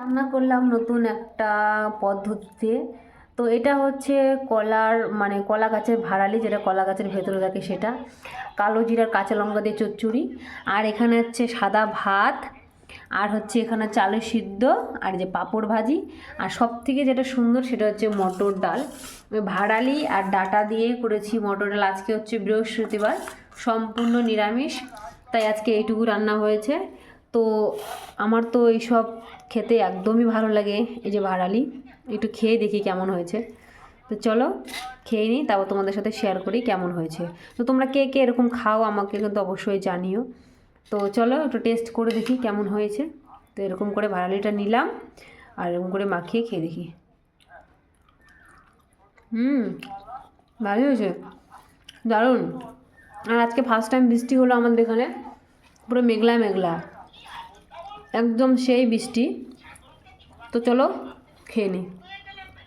রান্না করলাম নতুন একটা পদ্ধতিতে। তো এটা হচ্ছে কলার মানে কলা গাছের ভাড়ালি, যেটা কলা গাছের ভেতরে থাকে সেটা, কালো জিরার কাঁচা লঙ্কা দিয়ে চচ্চড়ি। আর এখানে হচ্ছে সাদা ভাত, আর হচ্ছে এখানে চালের সিদ্ধ, আর যে পাঁপড় ভাজি। আর সব থেকে যেটা সুন্দর সেটা হচ্ছে মটর ডাল। ভাড়ালি আর ডাটা দিয়ে করেছি মটর ডাল। আজকে হচ্ছে বৃহস্পতিবার, সম্পূর্ণ নিরামিষ, তাই আজকে এইটুকু রান্না হয়েছে। তো আমার তো এইসব খেতে একদমই ভালো লাগে। এই যে ভাড়ালি, একটু খেয়ে দেখি কেমন হয়েছে। তো চলো খেয়ে নিই, তারপর তোমাদের সাথে শেয়ার করি কেমন হয়েছে। তো তোমরা কে কে এরকম খাও আমাকে কিন্তু অবশ্যই জানিও। তো চলো একটু টেস্ট করে দেখি কেমন হয়েছে। তো এরকম করে ভাড়ালিটা নিলাম আর এরকম করে মাখিয়ে খেয়ে দেখি। ভালোই হয়েছে, দারুণ। আর আজকে ফার্স্ট টাইম বৃষ্টি হলো আমাদের এখানে, পুরো মেঘলা মেঘলা, একদম সেই বৃষ্টি। তো চলো খেয়ে নিই।